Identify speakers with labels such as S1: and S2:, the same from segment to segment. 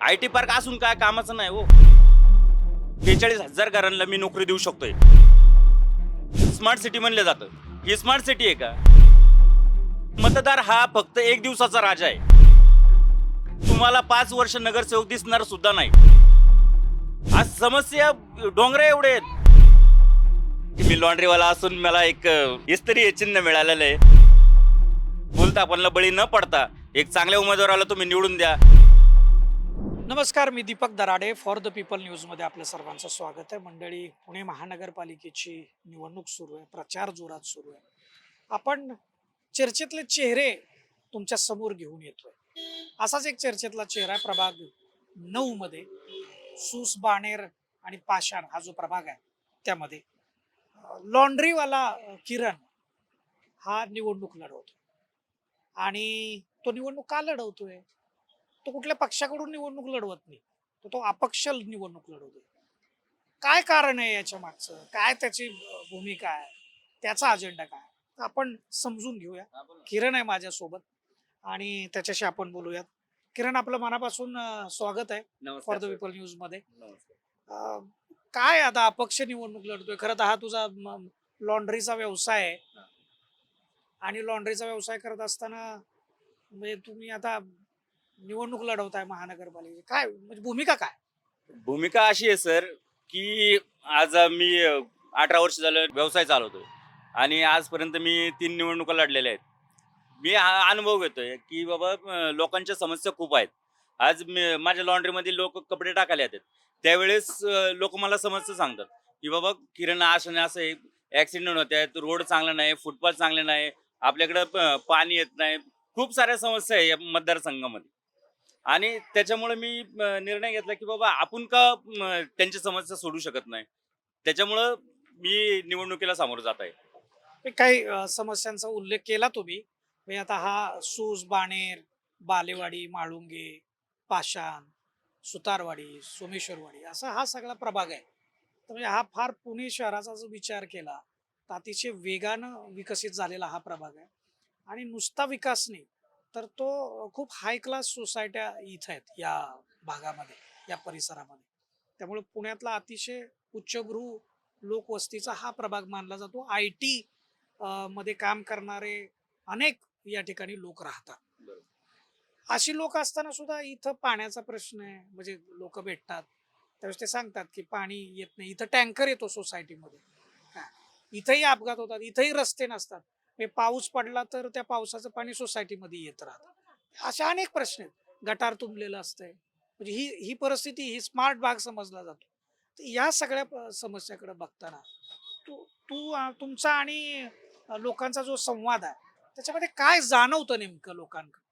S1: IT park असून काय कामाचं नाही हो. 43,000 घरांना मी नोकरी देऊ शकतोय. स्मार्ट सिटी म्हणलं जातं. ही स्मार्ट सिटी आहे का? मतदार हा फक्त 1 दिवसाचा राजा आहे. तुम्हाला 5 वर्ष नगरसेवक दिसणार सुद्धा नाही. आज समस्या डोंगरे एवढे आहेत. मी लॉन्ड्रीवाला असून मला एक इस्त्री चिन्ह मिळालेलं आहे. भूलथापांना बळी न पडता एक चांगल्या उमेदवाराला तुम्ही निवडून द्या.
S2: नमस्कार, मी Deepak Darade. For the people न्यूजमध्ये आपल्या सर्वांचं स्वागत आहे. मंडळी, पुणे महानगरपालिकेची निवडणूक सुरू आहे, प्रचार जोरात सुरू आहे. आपण चर्चेतले चेहरे तुमच्या समोर घेऊन येतोय. असाच एक चर्चेतला चेहरा आहे प्रभाग 9 मध्ये. सूस, बाणेर आणि पाषाण हा जो प्रभाग आहे त्यामध्ये लॉन्ड्रीवाला किरण हा निवडणूक लढवतोय. आणि तो निवडणूक का लढवतोय? तो कुठल्या पक्षाकडून निवडणूक लढवत नाही, तो अपक्ष निवडणूक लढवतोय. काय कारण आहे याच्या मागचं? काय त्याची भूमिका आहे? त्याचा अजेंडा काय? आपण समजून घेऊया. किरण आहे माझ्यासोबत आणि त्याच्याशी आपण बोलूयात. किरण, आपलं मनापासून स्वागत आहे फॉर द पीपल न्यूज मध्ये. काय आता अपक्ष निवडणूक लढतोय? खरं तर हा तुझा लॉन्ड्रीचा व्यवसाय आहे आणि लॉन्ड्रीचा व्यवसाय करत असताना म्हणजे तुम्ही आता निवडणूक लढवताय महानगरपालिकेची. काय म्हणजे भूमिका काय?
S1: भूमिका अशी आहे सर, की आज मी 18 वर्ष झालं व्यवसाय चालवतोय आणि आजपर्यंत मी 3 निवडणुका लढलेल्या आहेत. मी हा अनुभव घेतोय, की बाबा लोकांच्या समस्या खूप आहेत. आज माझ्या लॉन्ड्रीमध्ये लोक कपडे टाकायला येतात. त्यावेळेस लोक मला समस्या सांगतात, की बाबा किरण असं नाही असं आहे, ॲक्सिडेंट होत आहेत, रोड चांगला नाही, फुटपाथ चांगले नाही, आपल्याकडं पाणी येत नाही. खूप साऱ्या समस्या आहे या मतदारसंघामध्ये. आणि त्याच्यामुळे मी निर्णय घेतला, की बाबा आपण का त्यांची समस्या सोडू शकत नाही. त्याच्यामुळं मी निवडणुकीला सामोरं जात आहे.
S2: ते काही समस्यांचा उल्लेख केला तुम्ही. म्हणजे आता हा सूस, बाणेर, बालेवाडी, माळुंगे, पाषाण, सुतारवाडी, सोमेश्वरवाडी असा हा सगळा प्रभाग आहे. तर म्हणजे हा फार पुणे शहराचा जो विचार केला तर अतिशय वेगानं विकसित झालेला हा प्रभाग आहे. आणि नुसता विकास नाही, तर तो खूप हाय क्लास सोसायट्या इथं आहेत या भागामध्ये, या परिसरामध्ये. त्यामुळे पुण्यातला अतिशय उच्चभ्रू लोकवस्तीचा हा प्रभाग मानला जातो. IT मध्ये काम करणारे अनेक या ठिकाणी लोक राहतात. अशी लोक असताना सुद्धा इथं पाण्याचा प्रश्न आहे. म्हणजे लोक भेटतात त्यावेळेस ते सांगतात की पाणी येत नाही. इथं टँकर येतो सोसायटीमध्ये, इथंही अपघात होतात, इथंही रस्ते नसतात. म्हणजे पाऊस पडला तर त्या पावसाचं पाणी सोसायटीमध्ये येत राहतं. अशा अनेक प्रश्न आहेत. गटार तुंबलेलं असतंय. म्हणजे ही ही परिस्थिती, ही स्मार्ट भाग समजला जातो. तर या सगळ्या समस्याकडे बघताना तू तू तुमचा आणि लोकांचा जो संवाद आहे त्याच्यामध्ये काय जाणवतं नेमकं लोकांकडे?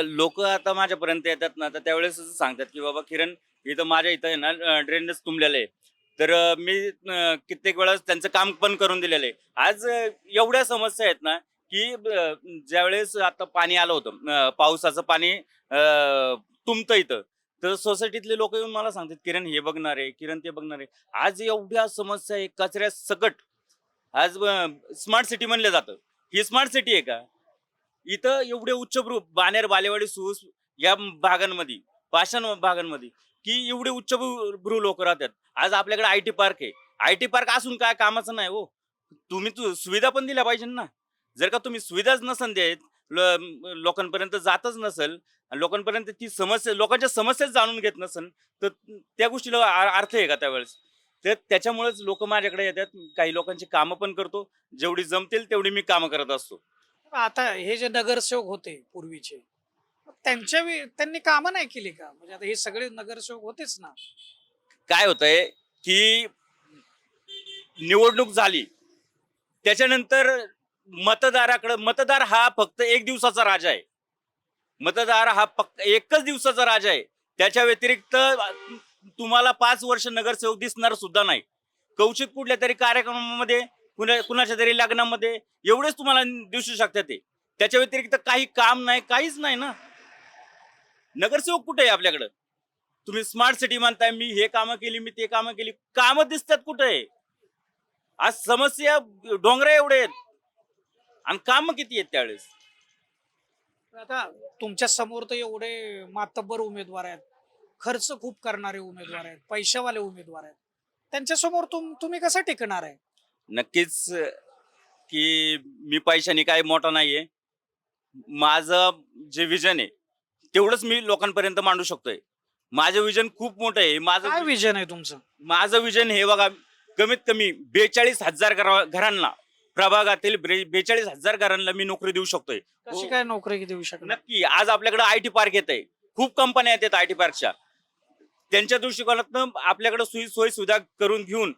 S1: लोक आता माझ्यापर्यंत येतात ना, तर त्यावेळेस असं सांगतात, की बाबा किरण, इथं माझ्या इथं आहे ना ड्रेनेज तुंबलेलं आहे. तर मी कित्येक वेळेस त्यांचं काम पण करून दिलेलं आहे. आज एवढ्या समस्या आहेत ना, की ज्यावेळेस आता पाणी आलं होतं, पावसाचं पाणी तुंबतं इथं. तर सोसायटीतले लोक येऊन मला सांगतात, किरण हे बघणार आहे, किरण ते बघणार आहे. आज एवढ्या समस्या आहे कचऱ्यासकट. आज स्मार्ट सिटी म्हणलं जातं. ही स्मार्ट सिटी आहे का? इथं एवढे उच्चभ्रू बाणेर, बालेवाडी, सूस या भागांमध्ये, पाषाण भागांमध्ये, की एवढे उच्चभ्रू लोक राहतात. आज आपल्याकडे IT पार्क आहे. IT पार्क असून काय कामाचं नाही हो. तुम्ही सुविधा पण दिल्या पाहिजे ना. जर का तुम्ही सुविधाच नसन देत, लोकांपर्यंत जातच नसेल आणि लोकांपर्यंत ती समस्या, लोकांच्या समस्याच जाणून घेत नसेल, तर त्या गोष्टीला अर्थ आहे का त्यावेळेस? तर त्याच्यामुळेच लोक माझ्याकडे येतात. काही लोकांची कामं पण करतो. जेवढी जमतील तेवढी मी कामं करत असतो.
S2: आता हे जे नगरसेवक होते पूर्वीचे, मग त्यांनी कामं नाही केली का? म्हणजे आता हे सगळे नगरसेवक होतेच ना.
S1: काय होतंय, की निवडणूक झाली त्याच्यानंतर मतदार हा फक्त 1 दिवसाचा राजा आहे. मतदार हा फक्त एकच दिवसाचा राजा आहे. त्याच्या व्यतिरिक्त तुम्हाला 5 वर्ष नगरसेवक दिसणार सुद्धा नाही. कौशिक कुठल्या तरी कार्यक्रमामध्ये, कुणाच्या तरी लग्नामध्ये एवढेच तुम्हाला दिसू शकतात ते. त्याच्या व्यतिरिक्त काही काम नाही, काहीच नाही ना. नगरसेवक कुठे आहे आपल्याकडं? तुम्ही स्मार्ट सिटी म्हणताय, मी हे कामं केली, मी ते कामं केली. कामं दिसतात कुठे आहे? आज समस्या डोंगरे एवढे आहेत आणि कामं किती आहेत त्यावेळेस.
S2: आता तुमच्या समोर तर एवढे मातब्बर उमेदवार आहेत. खर्च खूप करणारे उमेदवार आहेत, पैशावाले उमेदवार आहेत. त्यांच्यासमोर तुम्ही कसं टिकणार आहे?
S1: नक्कीच की मी पैशाने काही मोठा नाहीये. माझं जे विजन आहे तेवढंच मी लोकांपर्यंत मांडू शकतोय. माझं विजन खूप मोठं आहे.
S2: काय विजन आहे तुमचं?
S1: माझं विजन हे बघा, कमीत कमी 42,000 घरांना, प्रभागातील 42,000 घरांना मी नोकरी देऊ शकतोय.
S2: कशी काय नोकरी देऊ शकणार?
S1: नक्की. आज आपल्याकडे आयटी पार्क येत आहे. खूप कंपन्या येतात आयटी पार्कच्या. त्यांच्या दृष्टिकोनातून आपल्याकडे सोयी सुविधा करून घेऊन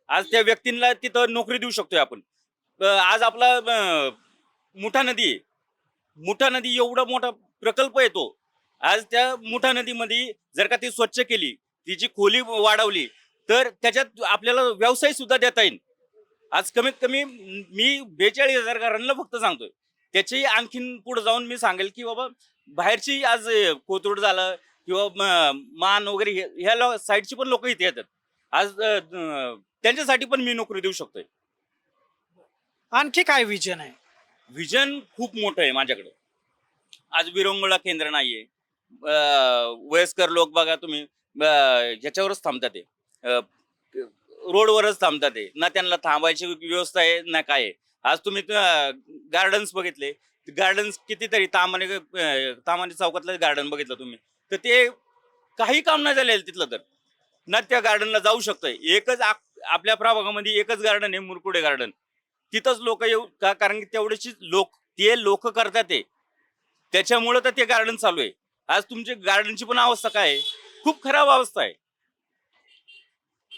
S1: आज त्या व्यक्तींना तिथं नोकरी देऊ शकतोय आपण. आज आपला मुठा नदी आहे. मुठा नदी एवढा मोठा प्रकल्प येतो. आज त्या मुठा नदीमध्ये जर का ती स्वच्छ केली, तिची खोली वाढवली, तर त्याच्यात आपल्याला व्यवसाय सुद्धा देता येईल. आज कमीत कमी मी 42,000 घरांना फक्त सांगतोय. त्याची आणखीन पुढे जाऊन मी सांगेल की बाबा बाहेरची आज कोथरूड झालं किंवा मान वगैरे ह्या साईडची पण लोक इथे येतात. आज त्यांच्यासाठी पण मी नोकरी देऊ शकतोय.
S2: आणखी काय विजन आहे?
S1: व्हिजन खूप मोठं आहे माझ्याकडे. आज विरंगुळा केंद्र नाहीये. वयस्कर लोक बघा तुम्ही ह्याच्यावरच थांबतात ते, रोडवरच थांबतात ते. ना त्यांना थांबायची व्यवस्था आहे ना काय आहे. आज तुम्ही गार्डन्स बघितले, गार्डन्स कितीतरी तामाने चौकातलं गार्डन बघितलं तुम्ही, तर ते काही काम नाही झालेलं तिथलं. तर ना त्या गार्डनला जाऊ शकतोय. एकच आपल्या प्रभागामध्ये एकच गार्डन आहे, मुरकुडे गार्डन. तिथंच लोक येऊ का, कारण की तेवढेची लोक करतात ते, त्याच्यामुळे तर ते गार्डन चालू आहे. आज तुमच्या गार्डनची पण अवस्था काय आहे, खूप खराब अवस्था आहे.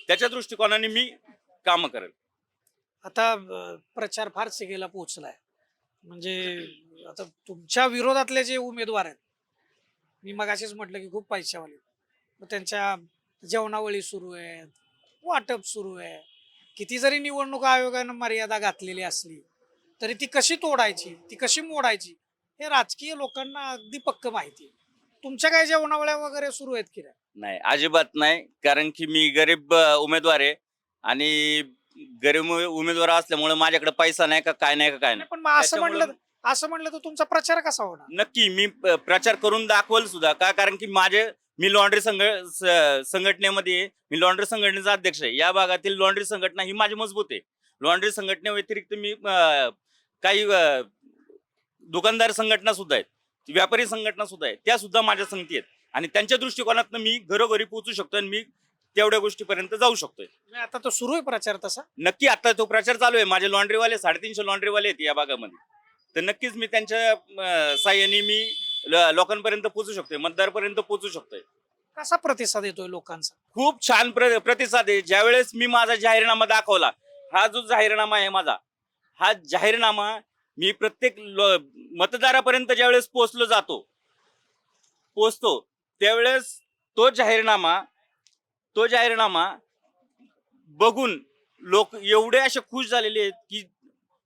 S1: त्याच्या दृष्टिकोनाने मी काम करेल.
S2: आता प्रचार फार शिगेला पोहोचलाय. म्हणजे आता तुमच्या विरोधातले जे उमेदवार आहेत, मी मगाशीच म्हटलं की खूप पैशावाले, मग त्यांच्या जेवणावळी सुरू आहेत, वाटप सुरू आहे. किती जरी निवडणूक आयोगानं मर्यादा घातलेली असली तरी ती कशी तोडायची, ती कशी मोडायची, हे राजकीय लोकांना अगदी पक्क माहिती आहे. तुमच्या काय जेवणावळ्या वगैरे सुरू आहेत की नाही?
S1: नाही, अजिबात नाही. कारण की मी गरीब उमेदवार आहे आणि गरीब उमेदवार असल्यामुळे माझ्याकडे पैसा नाही का काय नाही का काय नाही.
S2: पण मग
S1: त्याच्यामुळं
S2: असं म्हणलं तर तुमचा प्रचार कसा होणार?
S1: नक्की मी प्रचार करून दाखवल सुद्धा का, कारण की मी लॉन्ड्री संघटनेमध्ये आहे. मी लॉन्ड्री संघटनेचा अध्यक्ष आहे. या भागातील लॉन्ड्री संघटना ही माझी मजबूत आहे. लॉन्ड्री संघटने व्यतिरिक्त मी काही दुकानदार संघटना सुद्धा आहेत, व्यापारी संघटना सुद्धा आहेत, त्या सुद्धा माझ्या संगती आहेत. आणि त्यांच्या दृष्टिकोनातून मी घरोघरी पोहोचू शकतो आणि मी तेवढ्या गोष्टीपर्यंत जाऊ शकतोय.
S2: नाही, आता तो सुरू आहे प्रचार तसा.
S1: नक्की आता तो प्रचार चालू आहे. माझे लॉन्ड्रीवाले 350 लॉन्ड्रीवाले आहेत या भागामध्ये. तर नक्कीच मी त्यांच्या साह्याने मी लोकांपर्यंत पोहोचू शकतोय, मतदारपर्यंत पोहोचू शकतोय.
S2: कसा प्रतिसाद येतोय लोकांचा?
S1: खूप छान प्रतिसाद आहे. ज्यावेळेस मी माझा जाहीरनामा दाखवला, हा जो जाहीरनामा आहे माझा, हा जाहीरनामा मी प्रत्येक मतदारापर्यंत ज्यावेळेस पोचतो त्यावेळेस तो जाहीरनामा बघून लोक एवढे असे खुश झालेले आहेत की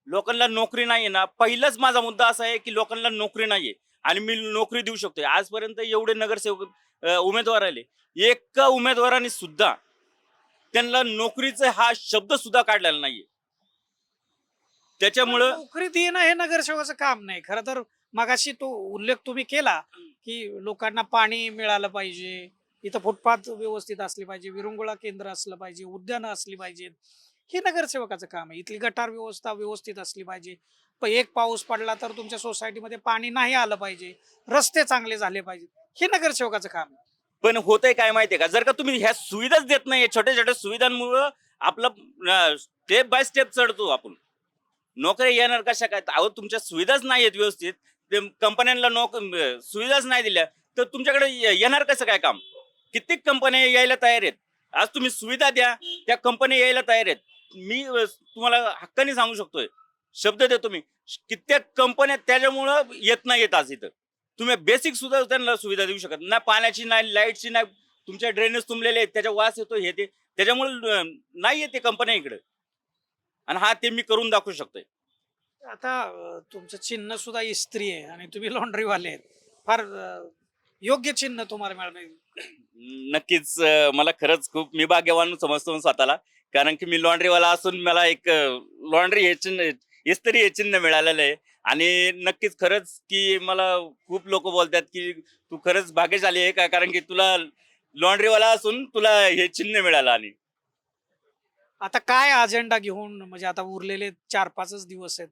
S1: लोकांना नोकरी नाहीये ना. पहिलाच माझा मुद्दा असा आहे की लोकांना नोकरी नाहीये आणि मी नोकरी देऊ शकतोय. आजपर्यंत एवढे नगरसेवक उमेदवार आले, एका उमेदवाराने सुद्धा त्यांना नोकरीचा हा शब्द सुद्धा काढलेला नाहीये. त्याच्यामुळं
S2: नोकरी देणं हे नगरसेवकाचं काम नाही. खरं तर मगाशी तो उल्लेख तुम्ही केला की लोकांना पाणी मिळालं पाहिजे, इथं फुटपाथ व्यवस्थित असली पाहिजे, विरंगुळा केंद्र असलं पाहिजे, उद्यानं असली पाहिजेत. हे नगरसेवकाचं काम आहे. इथली गटार व्यवस्था व्यवस्थित असली पाहिजे. एक पाऊस पडला तर तुमच्या सोसायटीमध्ये पाणी नाही आलं पाहिजे, रस्ते चांगले झाले पाहिजे. हे नगरसेवकाचं काम आहे.
S1: पण होतंय काय माहितीये का, जर का तुम्ही ह्या सुविधाच देत नाहीये, छोट्या छोट्या सुविधांमुळं आपलं स्टेप बाय स्टेप चढतो आपण. नोकरी येणार कशा काय? अहो तुमच्या सुविधाच नाही आहेत व्यवस्थित, ते कंपन्यांना सुविधाच नाही दिल्या तर तुमच्याकडे येणार कसं काय काम? कित्येक कंपन्या यायला तयार आहेत. आज तुम्ही सुविधा द्या, त्या कंपन्या यायला तयार आहेत. मी तुम्हाला हक्काने सांगू शकतोय, शब्द देतो मी, कित्येक कंपन्या त्याच्यामुळं येत नाही येत. आज इथं तुम्ही बेसिक सुद्धा त्यांना सुविधा देऊ शकत नाही, पाण्याची नाही, लाईटची नाही. तुमच्या ड्रेनेज तुंबलेले आहेत, त्याचा वास येतो, हे ते त्याच्यामुळे नाही येते कंपन्या इकडे. आणि हा ते मी करून दाखवू शकतोय.
S2: आता तुमचं चिन्ह सुद्धा इस्त्री आहे आणि तुम्ही लॉन्ड्रीवाले आहेत. फार योग्य चिन्ह तुम्हाला मिळालं.
S1: नक्कीच मला खरंच खूप मी भाग्यवान समजतो स्वतःला, कारण की मी लॉन्ड्रीवाला असून मला एक लॉन्ड्री हे चिन्ह, इस्त्री हे चिन्ह मिळालेलं आहे. आणि नक्कीच खरंच की मला खूप लोक बोलतात की तू खरंच भाग्यशाली आहे का, कारण की तुला लॉन्ड्रीवाला असून तुला हे चिन्ह मिळालं. आणि
S2: आता काय अजेंडा घेऊन, म्हणजे आता उरलेले 4-5च दिवस आहेत,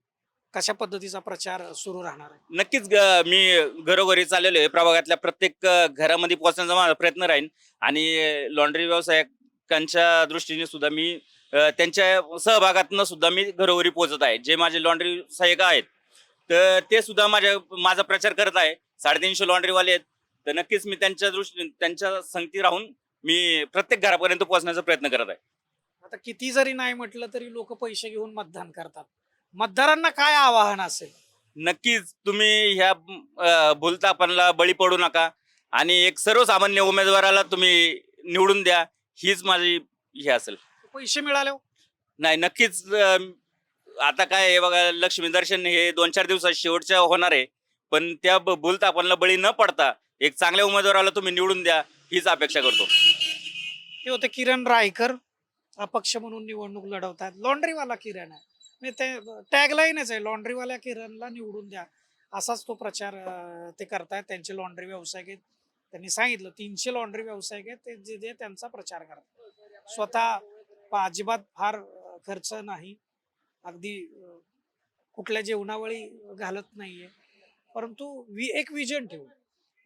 S2: कशा पद्धतीचा प्रचार सुरू राहणार आहे?
S1: नक्कीच मी घरोघरी चाललेलो आहे. प्रभागातल्या प्रत्येक घरामध्ये पोहोचण्याचा माझा प्रयत्न राहील. आणि लॉन्ड्री व्यावसायिकांच्या दृष्टीने सुद्धा मी त्यांच्या सहभागातनं सुद्धा मी घरोघरी पोहोचत आहे. जे माझे लॉन्ड्री सहाय्यक आहेत, तर ते सुद्धा माझा प्रचार करत आहे. 350 लॉन्ड्रीवाले आहेत. तर नक्कीच मी त्यांच्या दृष्टीने त्यांच्या संगती राहून मी प्रत्येक घरापर्यंत पोहोचण्याचा प्रयत्न करत आहे.
S2: आता किती जरी नाही म्हटलं तरी लोक पैसे घेऊन मतदान करतात. मतदारांना काय आवाहन असेल?
S1: नक्कीच तुम्ही ह्या भूलथापांना बळी पडू नका आणि एक सर्वसामान्य उमेदवाराला तुम्ही निवडून द्या. हीच माझी हे असेल.
S2: पैसे मिळाले हो?
S1: नाही, नक्कीच आता काय आहे बघा, लक्ष्मी दर्शन हे 2-4 दिवसात शेवटच्या होणार आहे. पण त्या भूलथापांना बळी न पडता एक चांगल्या उमेदवाराला तुम्ही निवडून द्या, हीच अपेक्षा करतो.
S2: हे होते किरण रायकर, अपक्ष म्हणून निवडणूक लढवतात. लॉन्ड्रीवाला किरण आहे, म्हणजे ते टॅगलाईनच आहे, लॉन्ड्रीवाल्या किरणला निवडून द्या. असाच तो प्रचार ते करतायत. त्यांचे लॉन्ड्री व्यावसायिक आहेत, त्यांनी सांगितलं 300 लॉन्ड्री व्यावसायिक आहेत, ते जे जे त्यांचा प्रचार करतात. स्वतः अजिबात फार खर्च नाही, अगदी कुठल्या जेवणावळी घालत नाहीये, परंतु एक विजन ठेवून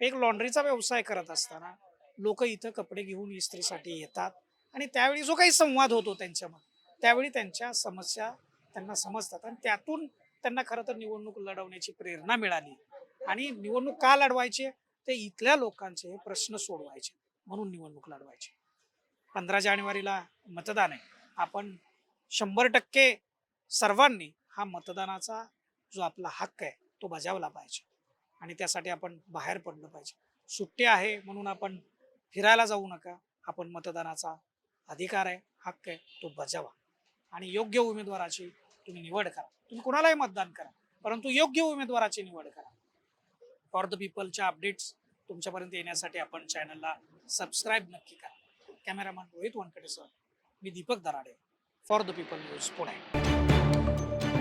S2: एक लॉन्ड्रीचा व्यवसाय करत असताना लोक इथं कपडे घेऊन इस्त्रीसाठी येतात. आणि त्यावेळी जो काही संवाद होतो त्यांच्यामध्ये, त्यावेळी त्यांच्या समस्या त्यांना समजतात आणि त्यातून त्यांना खरं तर निवडणूक लढवण्याची प्रेरणा मिळाली. आणि निवडणूक का लढवायची? ते इथल्या लोकांचे प्रश्न सोडवायचे म्हणून निवडणूक लढवायची. 15 जानेवारीला मतदान आहे. आपण 100% सर्वांनी हा मतदानाचा जो आपला हक्क आहे तो बजावला पाहिजे आणि त्यासाठी आपण बाहेर पडलं पाहिजे. सुट्टी आहे म्हणून आपण फिरायला जाऊ नका. आपण मतदानाचा अधिकार आहे, हक्क आहे, तो बजावा आणि योग्य उमेदवाराची तुम्ही निवड करा. तुम्ही कुणालाही मतदान करा, परंतु योग्य उमेदवाराची निवड करा. फॉर द पीपलच्या अपडेट्स तुमच्यापर्यंत येण्यासाठी आपण चॅनलला सबस्क्राईब नक्की करा. कॅमेरामॅन रोहित वानखेडेसह मी Deepak Darade, for the people news, Pune.